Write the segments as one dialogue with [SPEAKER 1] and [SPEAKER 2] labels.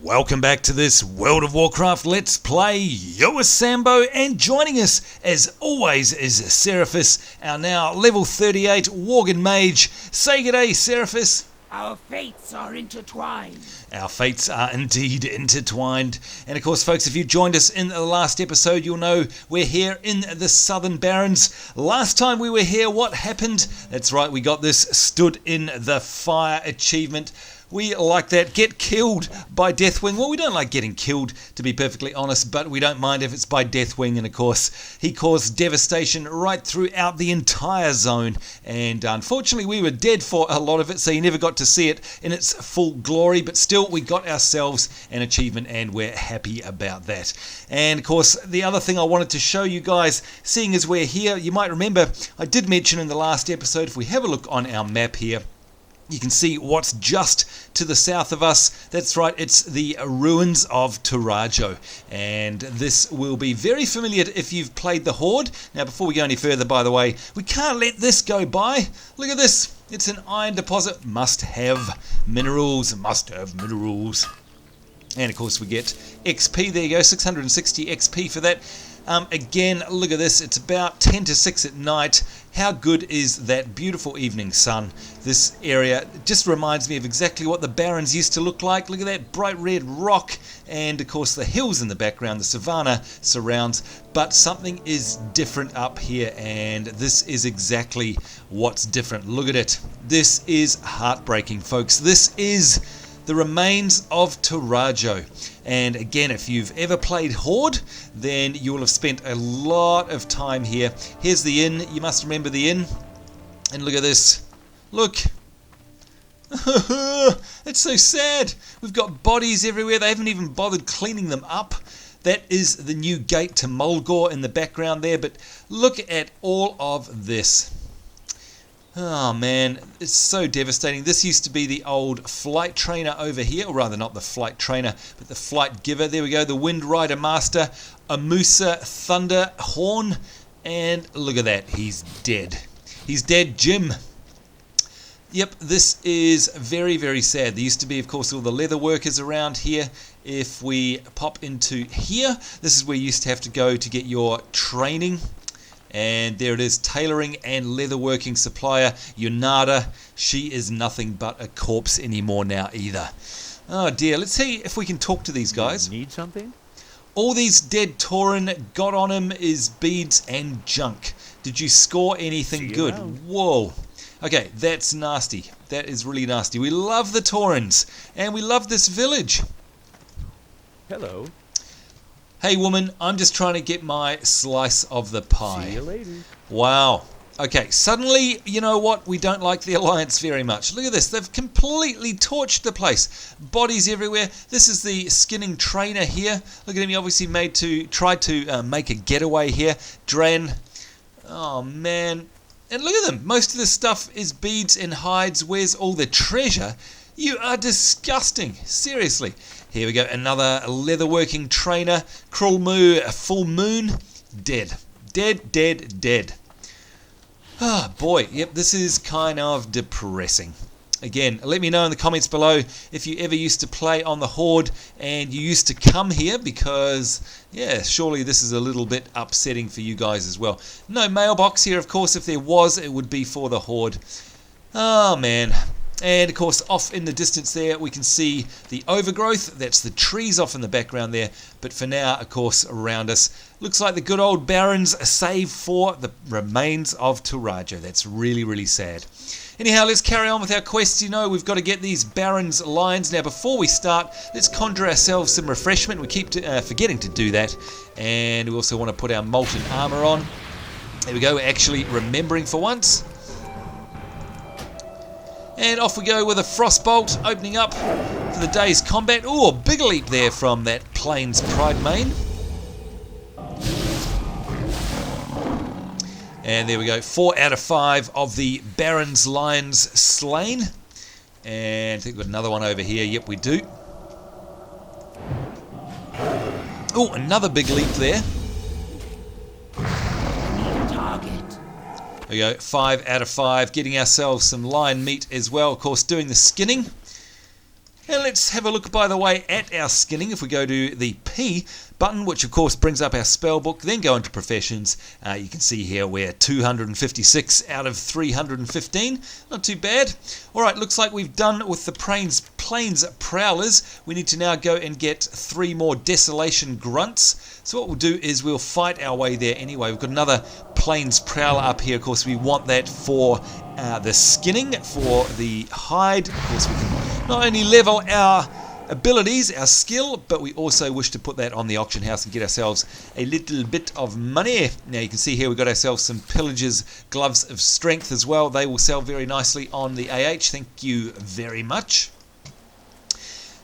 [SPEAKER 1] Welcome back to this World of Warcraft Let's Play. Yo, it's Sambo, and joining us as always is Seraphis, our now level 38 Worgen Mage. Say g'day, Seraphis.
[SPEAKER 2] Our fates are intertwined.
[SPEAKER 1] Our fates are indeed intertwined. And of course, folks, if you joined us in the last episode, you'll know we're here in the Southern Barrens. Last time we were here, what happened? That's right, we got this Stood in the Fire achievement. We like that. Get killed by Deathwing. Well, we don't like getting killed, to be perfectly honest, but we don't mind if it's by Deathwing. And of course, he caused devastation right throughout the entire zone. And unfortunately, we were dead for a lot of it, so you never got to see it in its full glory. But still, we got ourselves an achievement, and we're happy about that. And of course, the other thing I wanted to show you guys, seeing as we're here, you might remember I did mention in the last episode, if we have a look on our map here, you can see what's just to the south of us. That's right, it's the Ruins of Taurajo. And this will be very familiar if you've played the Horde. Now, before we go any further, by the way, we can't let this go by. Look at this. It's an iron deposit. Must have minerals. Must have minerals. And, of course, we get XP. There you go, 660 XP for that. Again, look at this. It's about 10 to 6 at night. How good is that beautiful evening sun? This area just reminds me of exactly what the Barrens used to look like. Look at that bright red rock, and of course the hills in the background, the savannah surrounds. But something is different up here, and this is exactly what's different. Look at it. This is heartbreaking, folks. This is the remains of Taurajo. And again, if you've ever played Horde, then you will have spent a lot of time here. Here's the inn. You must remember the inn. And look at this. Look. It's so sad. We've got bodies everywhere. They haven't even bothered cleaning them up. That is the new gate to Mulgore in the background there. But look at all of this. Oh man, it's so devastating. This used to be the old flight trainer over here, or rather not the flight trainer, but the flight giver. There we go, the Wind Rider Master, Amusa Thunder Horn, and look at that, he's dead. He's dead, Jim. Yep, this is very, very sad. There used to be, of course, all the leather workers around here. If we pop into here, this is where you used to have to go to get your training. And there it is, tailoring and leatherworking supplier, Yonada. She is nothing but a corpse anymore now either. Oh dear, let's see if we can talk to these guys.
[SPEAKER 3] You need something?
[SPEAKER 1] All these dead Tauren got on him is beads and junk. Did you score anything good?
[SPEAKER 3] Around.
[SPEAKER 1] Whoa. Okay, that's nasty. That is really nasty. We love the Taurens, and we love this village.
[SPEAKER 3] Hello.
[SPEAKER 1] Hey woman, I'm just trying to get my slice of the pie.
[SPEAKER 3] See you later.
[SPEAKER 1] Wow. Okay, suddenly, you know what? We don't like the Alliance very much. Look at this. They've completely torched the place. Bodies everywhere. This is the skinning trainer here. Look at him. He obviously tried to make a getaway here. Dran. Oh, man. And look at them. Most of this stuff is beads and hides. Where's all the treasure? You are disgusting. Seriously. Here we go. Another leatherworking trainer. Krulmu, a full moon. Dead. Dead, dead, dead. Ah, boy. Yep, this is kind of depressing. Again, let me know in the comments below if you ever used to play on the Horde and you used to come here, because, yeah, surely this is a little bit upsetting for you guys as well. No mailbox here, of course. If there was, it would be for the Horde. Oh, man. And, of course, off in the distance there, we can see the overgrowth. That's the trees off in the background there. But for now, of course, around us, looks like the good old Barrens, save for the remains of Taurajo. That's really, really sad. Anyhow, let's carry on with our quest. You know, we've got to get these Barrens lions. Now, before we start, let's conjure ourselves some refreshment. We keep forgetting to do that. And we also want to put our molten armor on. There we go, actually remembering for once. And off we go with a Frostbolt, opening up for the day's combat. Ooh, a big leap there from that Plains Pride main. And there we go, 4 out of 5 of the Barrens Lions slain. And I think we've got another one over here. Yep, we do. Oh, another big leap there. There we go, 5 out of 5, getting ourselves some lion meat as well. Of course, doing the skinning. And let's have a look, by the way, at our skinning. If we go to the P button, which of course brings up our spell book, then go into professions, you can see here we're 256 out of 315. Not too bad. Alright, looks like we've done with the Plains Prowlers. We need to now go and get 3 more Desolation Grunts. So what we'll do is we'll fight our way there anyway. We've got another Plains Prowler up here. Of course, we want that for the skinning, for the hide. Of course, we can not only level our abilities, our skill, but we also wish to put that on the auction house and get ourselves a little bit of money. Now you can see here we've got ourselves some Pillagers Gloves of Strength as well. They will sell very nicely on the AH. Thank you very much.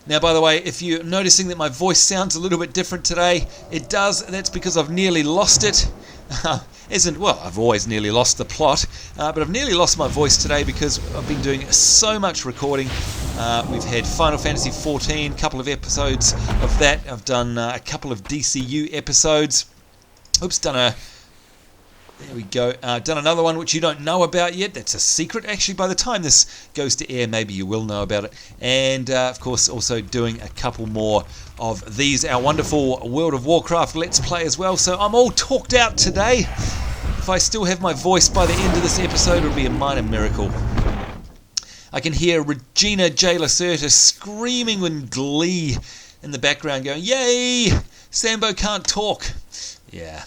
[SPEAKER 1] Now, by the way, if you're noticing that my voice sounds a little bit different today, it does. That's because I've nearly lost it. Well, I've always nearly lost the plot, but I've nearly lost my voice today because I've been doing so much recording. We've had Final Fantasy XIV, a couple of episodes of that. I've done a couple of DCU episodes. Oops, there we go. Done another one which you don't know about yet. That's a secret. Actually, by the time this goes to air, maybe you will know about it. And, of course, also doing a couple more of these, our wonderful World of Warcraft Let's Play as well. So I'm all talked out today. If I still have my voice by the end of this episode, it would be a minor miracle. I can hear Regina J. Lacerta screaming in glee in the background going, "Yay! Sambo can't talk." Yeah.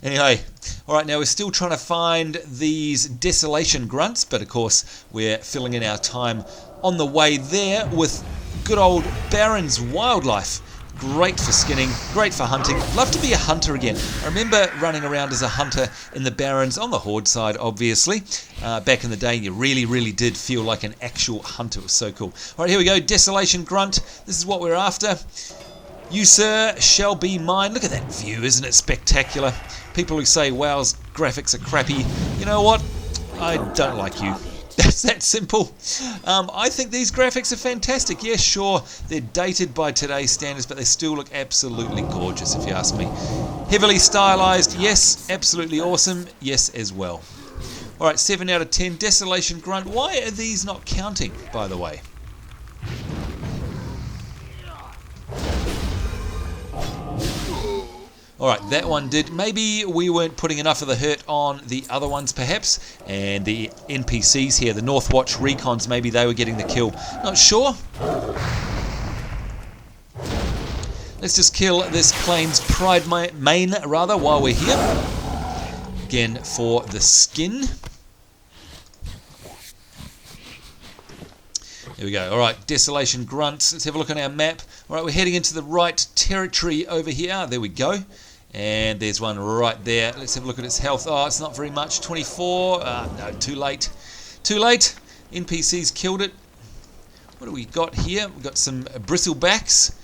[SPEAKER 1] Anyway, alright, now we're still trying to find these Desolation Grunts, but of course we're filling in our time on the way there with good old Barrens wildlife. Great for skinning, great for hunting. Love to be a hunter again. I remember running around as a hunter in the Barrens, on the Horde side obviously. Back in the day you really did feel like an actual hunter. It was so cool. Alright, here we go, Desolation Grunt. This is what we're after. You, sir, shall be mine. Look at that view, isn't it spectacular? People who say, "Wow's graphics are crappy," you know what? I don't like you. That's that simple. I think these graphics are fantastic. Yes, sure, they're dated by today's standards, but they still look absolutely gorgeous, if you ask me. Heavily stylized, yes. Absolutely awesome, yes as well. Alright, 7 out of 10. Desolation Grunt. Why are these not counting, by the way? Alright, that one did. Maybe we weren't putting enough of the hurt on the other ones, perhaps. And the NPCs here, the Northwatch Recons, maybe they were getting the kill. Not sure. Let's just kill this Plains Pride main, rather, while we're here. Again, for the skin. There we go. Alright, Desolation Grunts. Let's have a look on our map. Alright, we're heading into the right territory over here. There we go. And there's one right there. Let's have a look at its health. Oh, it's not very much. 24. No, too late. Too late. NPCs killed it. What do we got here? We've got some Bristlebacks.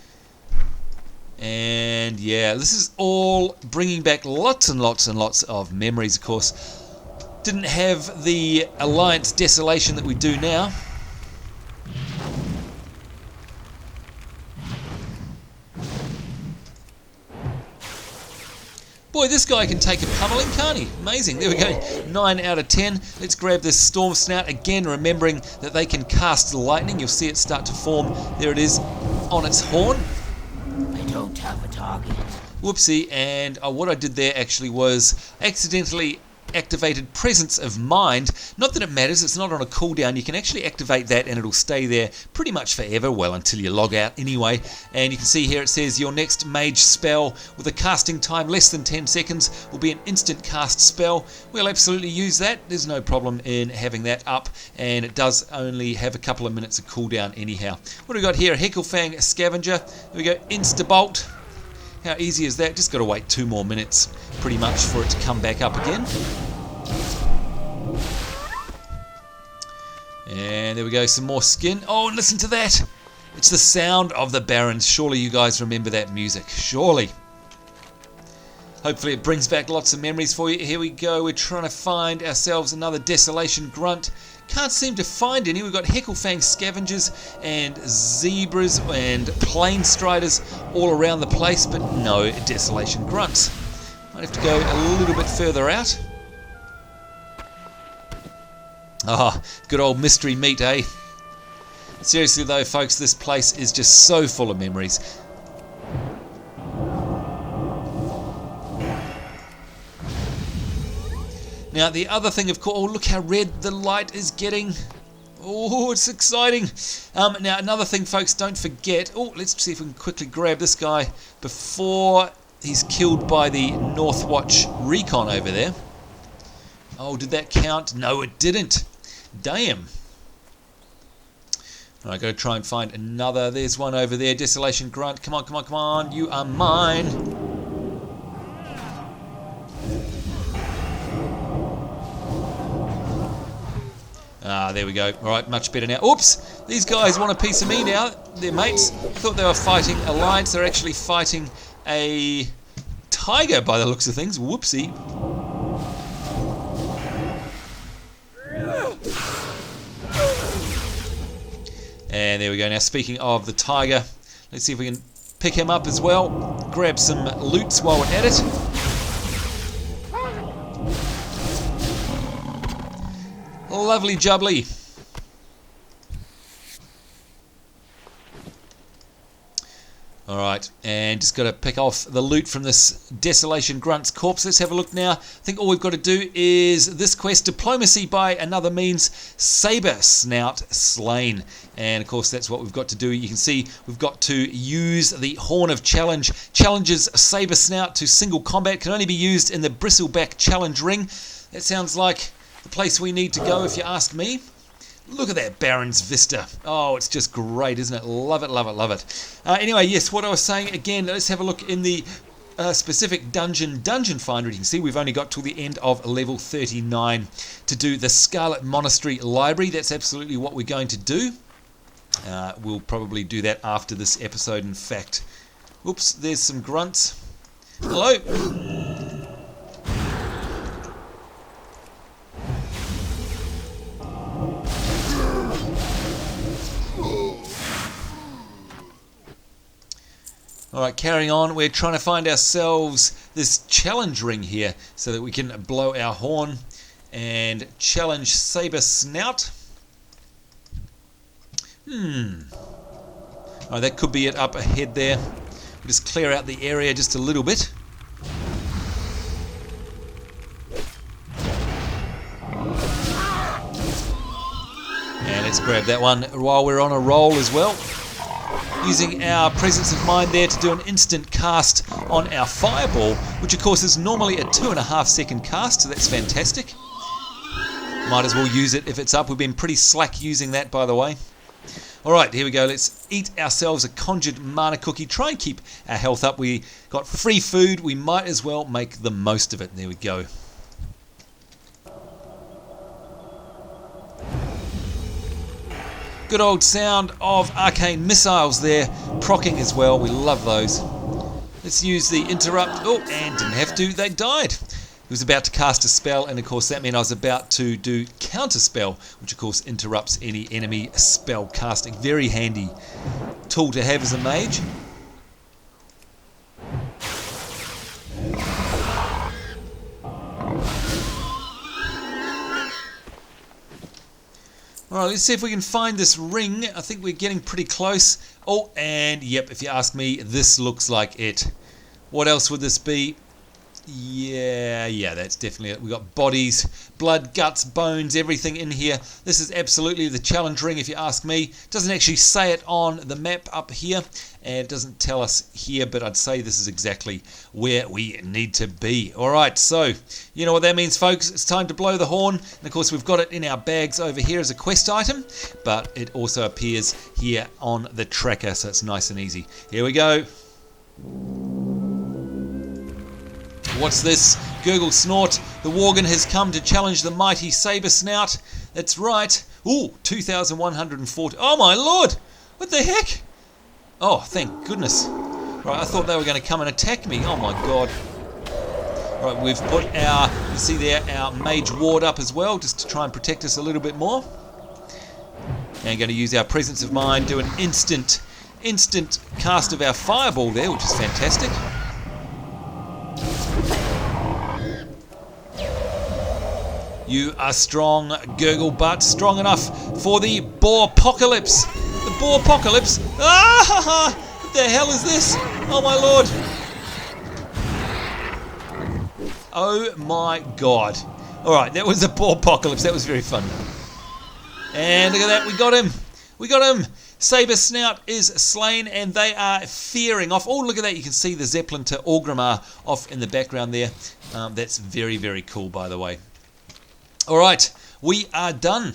[SPEAKER 1] And yeah, this is all bringing back lots and lots and lots of memories, of course. Didn't have the Alliance Desolation that we do now. Boy, this guy can take a pummeling, can't he? Amazing. There we go. 9 out of 10. Let's grab this Stormsnout. Again, remembering that they can cast lightning. You'll see it start to form. There it is on its horn.
[SPEAKER 2] I don't have a target.
[SPEAKER 1] Whoopsie. And what I did there actually was accidentally activated Presence of Mind. Not that it matters, it's not on a cooldown. You can actually activate that and it'll stay there pretty much forever, well, until you log out anyway. And you can see here it says your next mage spell with a casting time less than 10 seconds will be an instant cast spell. We'll absolutely use that. There's no problem in having that up, and it does only have a couple of minutes of cooldown anyhow. What do we got here? A Hecklefang Scavenger. Here we go, Instabolt. How easy is that? Just got to wait 2 more minutes pretty much for it to come back up again. And there we go, some more skin. Oh, and listen to that. It's the sound of the Barrens. Surely you guys remember that music. Surely. Hopefully it brings back lots of memories for you. Here we go. We're trying to find ourselves another Desolation Grunt. Can't seem to find any. We've got Hecklefang Scavengers and Zebras and Plain Striders all around the place, but no Desolation Grunts. Might have to go a little bit further out. Ah, good old mystery meat, eh? Seriously though, folks, this place is just so full of memories. Now, the other thing, of course... Oh, look how red the light is getting. Oh, it's exciting. Now, another thing, folks, don't forget... Oh, let's see if we can quickly grab this guy before he's killed by the Northwatch recon over there. Oh, did that count? No, it didn't. Damn. All right, got to try and find another. There's one over there. Desolation Grunt. Come on, come on, come on. You are mine. Ah, there we go. All right, much better now. Oops! These guys want a piece of me now. They're mates. I thought they were fighting Alliance. They're actually fighting a tiger by the looks of things. Whoopsie. And there we go. Now, speaking of the tiger, let's see if we can pick him up as well. Grab some loots while we're at it. Lovely jubbly. Alright, and just got to pick off the loot from this Desolation Grunt's corpse. Let's have a look now. I think all we've got to do is this quest, Diplomacy by Another Means, Saber Snout Slain. And of course that's what we've got to do. You can see we've got to use the Horn of Challenge. Challenges Saber Snout to single combat. Can only be used in the Bristleback Challenge Ring. That sounds like the place we need to go if you ask me. Look at that Barrens Vista. Oh, it's just great, isn't it? Love it, love it, love it. Anyway, yes, what I was saying, again, let's have a look in the specific dungeon finder. You can see we've only got till the end of level 39 to do the Scarlet Monastery Library. That's absolutely what we're going to do. We'll probably do that after this episode, in fact. Oops, there's some grunts. Hello. Alright, carrying on, we're trying to find ourselves this challenge ring here so that we can blow our horn and challenge Saber Snout. Alright, that could be it up ahead there. We'll just clear out the area just a little bit. And let's grab that one while we're on a roll as well. Using our presence of mind there to do an instant cast on our fireball, which of course is normally a 2.5 second cast, so that's fantastic. Might as well use it if it's up. We've been pretty slack using that, by the way. Alright, here we go. Let's eat ourselves a conjured mana cookie. Try and keep our health up. We got free food. We might as well make the most of it. There we go. Good old sound of arcane missiles there, proccing as well. We love those. Let's use the interrupt. Oh, and didn't have to. They died. He was about to cast a spell, and of course that meant I was about to do counter spell, which of course interrupts any enemy spell casting. Very handy tool to have as a mage. Alright, let's see if we can find this ring. I think we're getting pretty close. Oh, and yep, if you ask me, this looks like it. What else would this be? Yeah, that's definitely it. We've got bodies, blood, guts, bones, everything in here. This is absolutely the challenge ring, if you ask me. It doesn't actually say it on the map up here, and it doesn't tell us here, but I'd say this is exactly where we need to be. Alright, so, you know what that means, folks. It's time to blow the horn. And of course, we've got it in our bags over here as a quest item, but it also appears here on the tracker, so it's nice and easy. Here we go. What's this? Gurgle Snort. The Worgen has come to challenge the mighty Saber Snout. That's right. Ooh, 2,140. Oh my lord! What the heck? Oh, thank goodness. Right, I thought they were going to come and attack me. Oh my god. Right, we've put our, you see there, our mage ward up as well, just to try and protect us a little bit more. And going to use our presence of mind, do an instant cast of our fireball there, which is fantastic. You are strong, Gurgle, but strong enough for the Boarpocalypse. The Boarpocalypse. Ah! What the hell is this? Oh my lord. Oh my god. Alright, that was a Boarpocalypse. That was very fun. And look at that, we got him. We got him. Saber Snout is slain and they are fearing off. Oh, look at that. You can see the Zeppelin to Orgrimmar off in the background there. That's very, very cool, by the way. All right, we are done.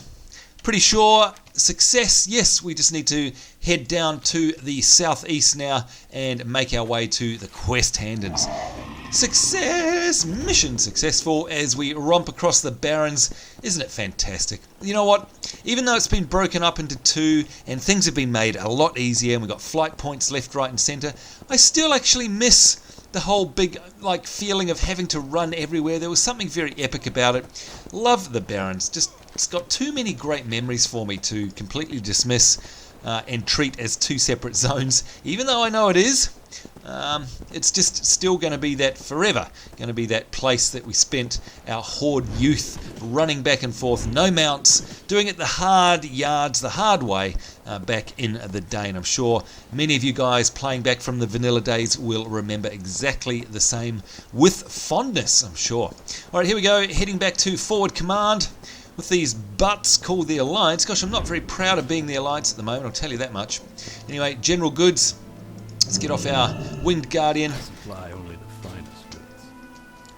[SPEAKER 1] Pretty sure success. Yes, we just need to head down to the southeast now and make our way to the quest handons. Success! Mission successful as we romp across the Barrens. Isn't it fantastic? You know what? Even though it's been broken up into two and things have been made a lot easier and we've got flight points left, right and centre, I still actually miss the whole big feeling of having to run everywhere. There was something very epic about it. Love the Barrens. Just it's got too many great memories for me to completely dismiss and treat as two separate zones. Even though I know it is, it's just still going to be that forever. Going to be that place that we spent our Horde youth running back and forth, no mounts, doing it the hard yards, the hard way back in the day. And I'm sure many of you guys playing back from the vanilla days will remember exactly the same with fondness, I'm sure. All right, here we go, heading back to Forward Command with these butts called the Alliance. Gosh, I'm not very proud of being the Alliance at the moment, I'll tell you that much. Anyway, general goods. Let's get off our Winged Guardian.
[SPEAKER 3] Supply only the finest goods.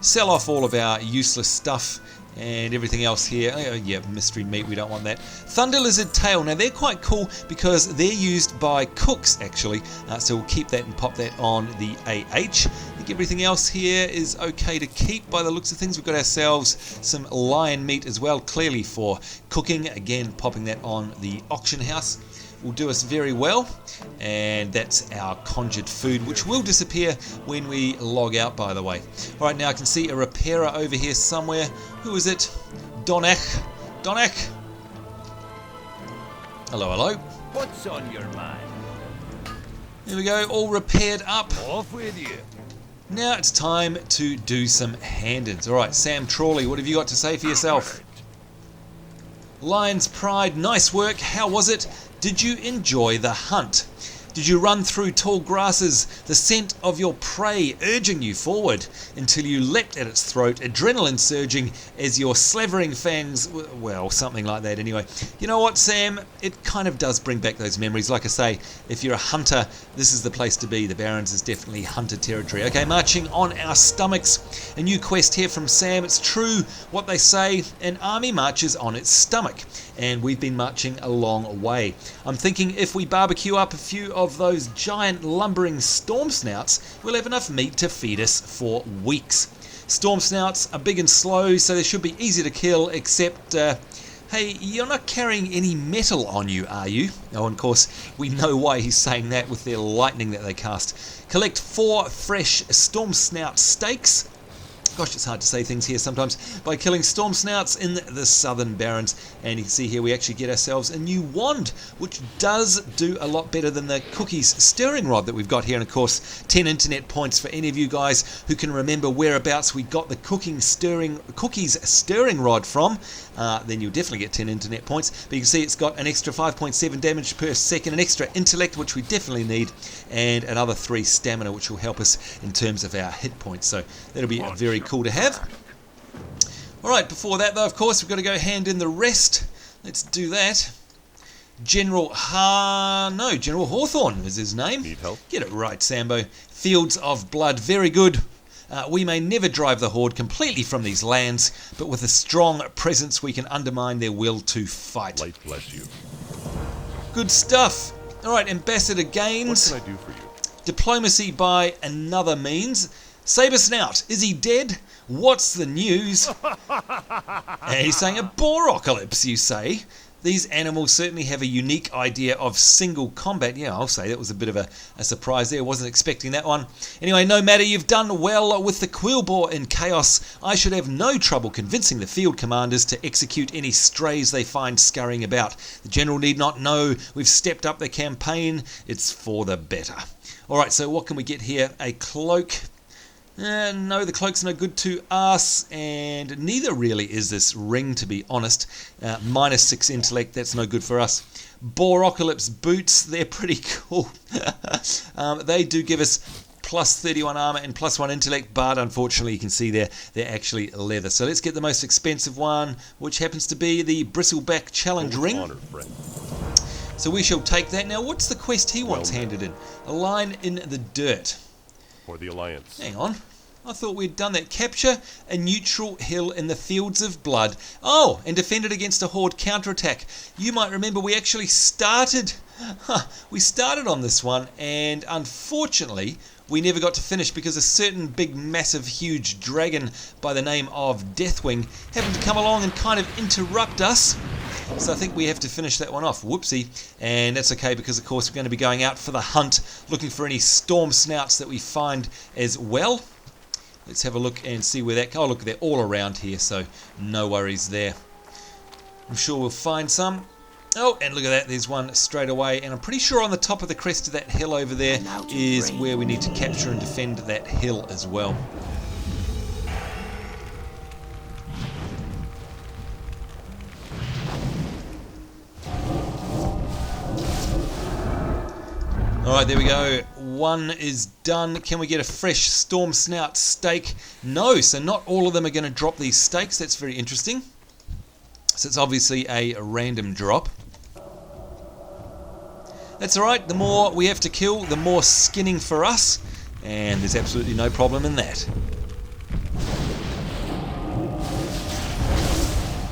[SPEAKER 1] Sell off all of our useless stuff and everything else here. Oh, yeah, mystery meat, we don't want that. Thunder Lizard Tail. Now, they're quite cool because they're used by cooks, actually. So we'll keep that and pop that on the AH. I think everything else here is okay to keep by the looks of things. We've got ourselves some lion meat as well, clearly for cooking. Again, popping that on the auction house will do us very well, and that's our conjured food, which will disappear when we log out, by the way. All right, now I can see a repairer over here somewhere. Who is it? Donach. Donach. Hello, hello.
[SPEAKER 3] What's on your mind?
[SPEAKER 1] There we go, all repaired up.
[SPEAKER 3] Off with you.
[SPEAKER 1] Now it's time to do some hand-ins. All right, Sam Trawley, what have you got to say for yourself? Lion's Pride, nice work. How was it? Did you enjoy the hunt? Did you run through tall grasses, the scent of your prey urging you forward until you leapt at its throat, adrenaline surging as your slavering fangs, well, something like that anyway. You know what, Sam? It kind of does bring back those memories. Like I say, if you're a hunter, this is the place to be. The Barrens is definitely hunter territory. Okay, marching on our stomachs. A new quest here from Sam. It's true what they say, an army marches on its stomach. And we've been marching a long way. I'm thinking if we barbecue up a few of those giant lumbering Stormsnouts, we'll have enough meat to feed us for weeks. Stormsnouts are big and slow, so they should be easy to kill, except, hey, you're not carrying any metal on you, are you? Oh, and of course, we know why he's saying that with their lightning that they cast. Collect 4 fresh Stormsnout Steaks. Gosh, it's hard to say things here sometimes. By killing Stormsnouts in the Southern Barrens. And you can see here we actually get ourselves a new wand, which does do a lot better than the cookies stirring rod that we've got here. And of course, 10 internet points for any of you guys who can remember whereabouts we got the cookies stirring rod from. Then you'll definitely get 10 internet points. But you can see it's got an extra 5.7 damage per second, an extra intellect, which we definitely need, and another 3 stamina, which will help us in terms of our hit points. So that'll be very cool to have. Alright, before that though, of course, we've got to go hand in the rest. Let's do that. General Hawthorne is his name.
[SPEAKER 3] Need help?
[SPEAKER 1] Get it right, Sambo. Fields of Blood, very good. We may never drive the Horde completely from these lands, but with a strong presence we can undermine their will to fight.
[SPEAKER 3] Light bless you.
[SPEAKER 1] Good stuff. Alright, Ambassador gains.
[SPEAKER 3] What can I do for you?
[SPEAKER 1] Diplomacy by another means. Saber Snout, is he dead? What's the news? And he's saying a Boarpocalypse, you say? These animals certainly have a unique idea of single combat. Yeah, I'll say that was a bit of a surprise there. Wasn't expecting that one. Anyway, no matter, you've done well with the Quillboar in Chaos. I should have no trouble convincing the field commanders to execute any strays they find scurrying about. The general need not know we've stepped up the campaign. It's for the better. Alright, so what can we get here? A cloak. No, the cloak's no good to us, and neither really is this ring, to be honest. -6 intellect, that's no good for us. Boarpocalypse boots, they're pretty cool. They do give us +31 armor and +1 intellect, but unfortunately you can see they're actually leather. So let's get the most expensive one, which happens to be the Bristleback challenge ring.
[SPEAKER 3] Honor, friend.
[SPEAKER 1] So we shall take that. Now what's the quest he wants handed in? A line in the dirt.
[SPEAKER 3] For the Alliance.
[SPEAKER 1] Hang on. I thought we'd done that. Capture a neutral hill in the Fields of Blood. Oh, and defend it against a Horde counterattack. You might remember we actually started... we started on this one, and unfortunately we never got to finish because a certain big, massive, huge dragon by the name of Deathwing happened to come along and kind of interrupt us. So I think we have to finish that one off. Whoopsie. And that's okay because, of course, we're going to be going out for the hunt, looking for any Stormsnouts that we find as well. Let's have a look and see where that... Oh, look, they're all around here, so no worries there. I'm sure we'll find some. Oh, and look at that, there's one straight away. And I'm pretty sure on the top of the crest of that hill over there is where we need to capture and defend that hill as well. Alright, there we go. One is done. Can we get a fresh Stormsnout steak? No, so not all of them are going to drop these steaks. That's very interesting. So it's obviously a random drop. That's alright. The more we have to kill, the more skinning for us. And there's absolutely no problem in that.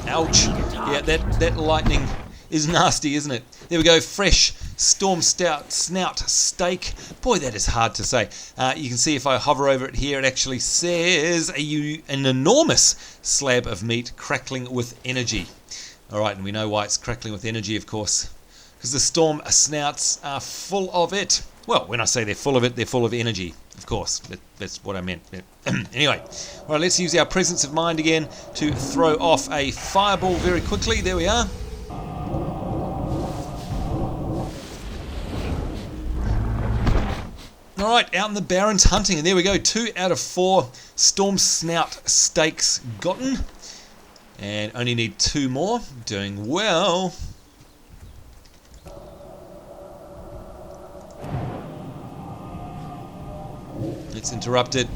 [SPEAKER 1] Ouch. Yeah, that lightning is nasty, isn't it? There we go. Fresh Stormsnout steak. Boy, that is hard to say. You can see if I hover over it here, it actually says an enormous slab of meat crackling with energy. Alright, and we know why it's crackling with energy, of course. Because the Stormsnouts are full of it. Well, when I say they're full of it, they're full of energy. Of course, that's what I meant. Anyway, alright, let's use our presence of mind again to throw off a fireball very quickly. There we are. Alright, out in the Barrens hunting, and there we go, 2 out of 4 Stormsnout steaks gotten. And only need 2 more. Doing well. Let's interrupt it.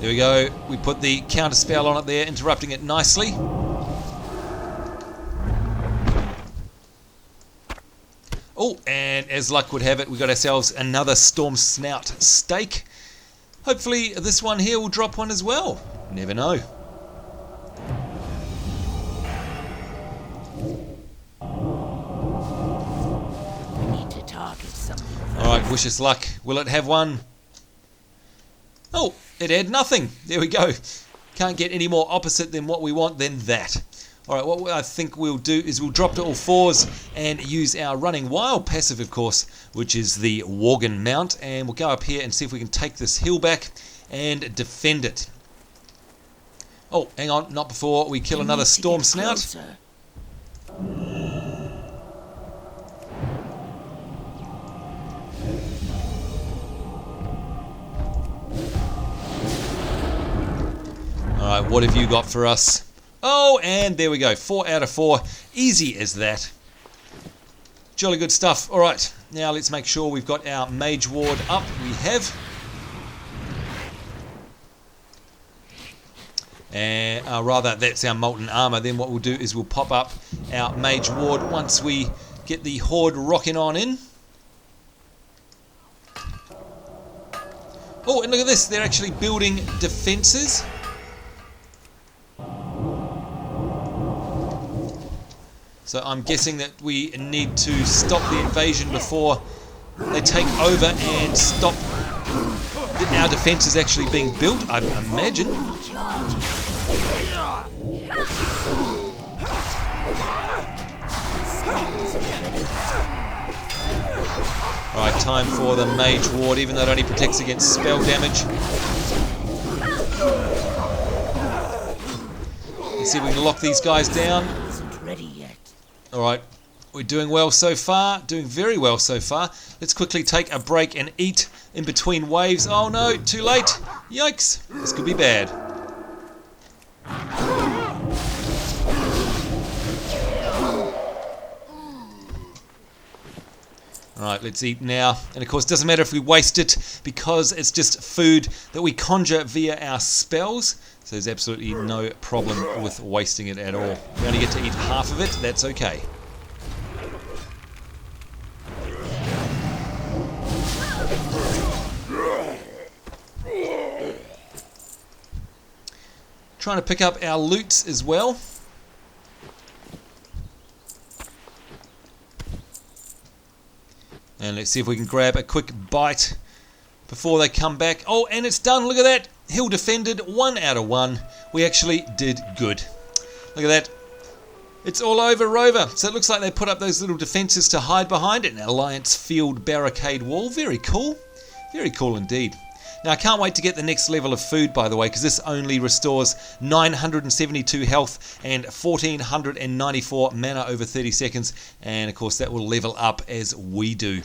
[SPEAKER 1] There we go, we put the counter spell on it there, interrupting it nicely. Oh, and as luck would have it, we got ourselves another Stormsnout steak. Hopefully this one here will drop one as well. Never know.
[SPEAKER 2] We need to target something.
[SPEAKER 1] Alright, wish us luck. Will it have one? Oh, it had nothing. There we go. Can't get any more opposite than what we want than that. Alright, what I think we'll do is we'll drop to all 4s and use our running wild passive, of course, which is the Worgen mount, and we'll go up here and see if we can take this hill back and defend it. Oh, hang on, not before we kill another Stormsnout. Alright, what have you got for us? Oh, and there we go. 4 out of 4. Easy as that. Jolly good stuff. Alright, now let's make sure we've got our mage ward up. We have. And rather, that's our molten armor. Then what we'll do is we'll pop up our mage ward once we get the horde rocking on in. Oh, and look at this. They're actually building defenses. So I'm guessing that we need to stop the invasion before they take over and stop our defences actually being built, I imagine. Alright, time for the mage ward, even though it only protects against spell damage. Let's see if we can lock these guys down. Alright, we're doing well so far, doing very well so far. Let's quickly take a break and eat in between waves. Oh no, too late. Yikes, this could be bad. Alright, let's eat now. And of course, it doesn't matter if we waste it because it's just food that we conjure via our spells. So there's absolutely no problem with wasting it at all. We only get to eat half of it, that's okay. Trying to pick up our loot as well. And let's see if we can grab a quick bite before they come back. Oh, and it's done. Look at that. Hill defended 1 out of 1. We actually did good. Look at that. It's all over Rover. So it looks like they put up those little defences to hide behind it. An Alliance Field barricade wall. Very cool. Very cool indeed. Now, I can't wait to get the next level of food, by the way, because this only restores 972 health and 1494 mana over 30 seconds. And, of course, that will level up as we do.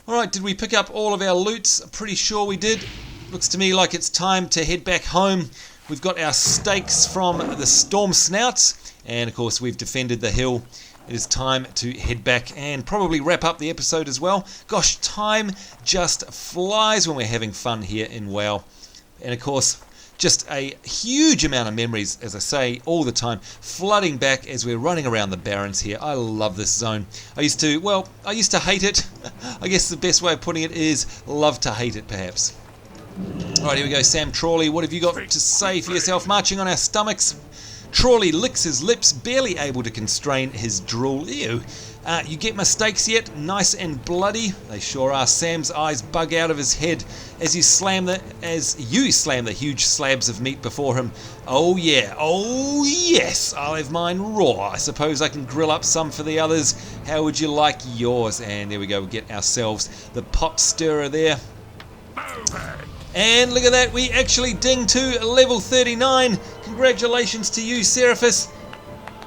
[SPEAKER 1] Alright, did we pick up all of our loots? Pretty sure we did. Looks to me like it's time to head back home. We've got our steaks from the Stormsnouts. And, of course, we've defended the hill. It is time to head back and probably wrap up the episode as well. Gosh, time just flies when we're having fun here in WoW. And of course, just a huge amount of memories, as I say, all the time, flooding back as we're running around the Barrens here. I love this zone. I used to hate it. I guess the best way of putting it is love to hate it, perhaps. Alright, here we go, Sam Trawley. What have you got to say for yourself? Marching on our stomachs. Trawley licks his lips, barely able to constrain his drool. Ew. You get my steaks yet? Nice and bloody. They sure are. Sam's eyes bug out of his head as you slam the huge slabs of meat before him. Oh yeah. Oh yes. I'll have mine raw. I suppose I can grill up some for the others. How would you like yours? And there we go. We get ourselves the pot stirrer there. And look at that, we actually ding to level 39. Congratulations to you, Seraphis.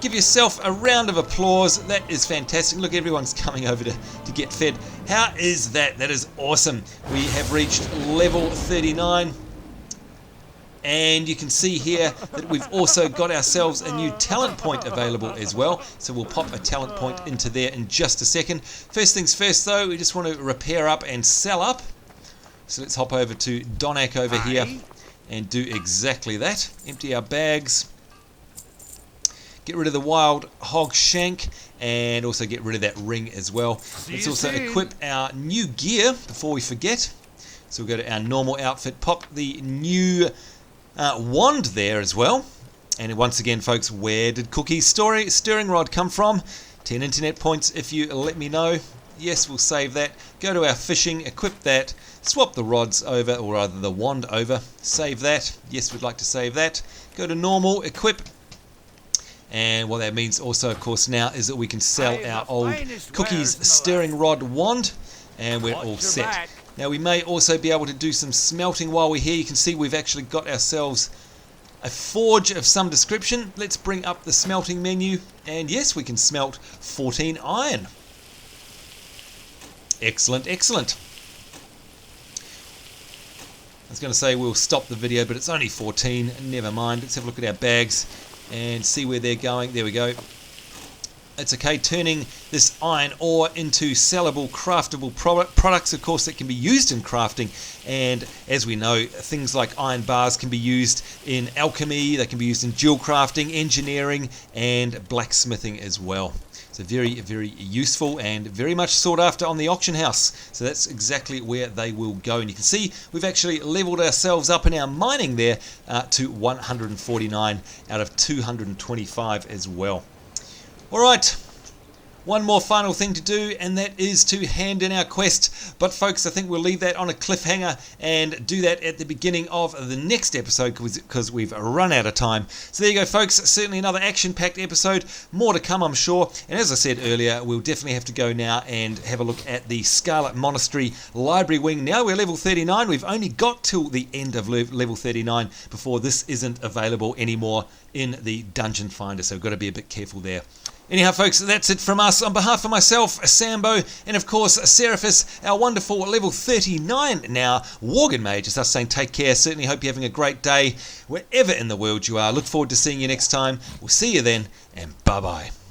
[SPEAKER 1] Give yourself a round of applause. That is fantastic. Look, everyone's coming over to get fed. How is that? That is awesome. We have reached level 39. And you can see here that we've also got ourselves a new talent point available as well. So we'll pop a talent point into there in just a second. First things first though, we just want to repair up and sell up. So let's hop over to Donak over here and do exactly that. Empty our bags. Get rid of the wild hog shank and also get rid of that ring as well. Let's also equip our new gear before we forget. So we'll go to our normal outfit, pop the new wand there as well. And once again, folks, where did Cookie's stirring rod come from? 10 internet points if you let me know. Yes, we'll save that. Go to our fishing, equip that, swap the rods over, or rather the wand over, save that. Yes, we'd like to save that. Go to normal, equip. And what that means also, of course, now is that we can sell our old Cookie's stirring rod wand, and we're all set. Now, we may also be able to do some smelting while we're here. You can see we've actually got ourselves a forge of some description. Let's bring up the smelting menu, and yes, we can smelt 14 iron. Excellent, excellent. I was going to say we'll stop the video, but it's only 14. Never mind. Let's have a look at our bags and see where they're going. There we go. It's okay. Turning this iron ore into sellable, craftable products, of course, that can be used in crafting. And as we know, things like iron bars can be used in alchemy. They can be used in dual crafting, engineering, and blacksmithing as well. So very, very useful and very much sought after on the auction house. So that's exactly where they will go. And you can see we've actually leveled ourselves up in our mining there to 149 out of 225 as well. All right. One more final thing to do, and that is to hand in our quest. But folks, I think we'll leave that on a cliffhanger and do that at the beginning of the next episode because we've run out of time. So there you go, folks. Certainly another action-packed episode. More to come, I'm sure. And as I said earlier, we'll definitely have to go now and have a look at the Scarlet Monastery Library Wing. Now we're level 39. We've only got till the end of level 39 before this isn't available anymore in the Dungeon Finder. So we've got to be a bit careful there. Anyhow, folks, that's it from us. On behalf of myself, Sambo, and of course, Seraphis, our wonderful level 39 now, Worgen Mage, is us saying take care. Certainly hope you're having a great day wherever in the world you are. Look forward to seeing you next time. We'll see you then, and bye-bye.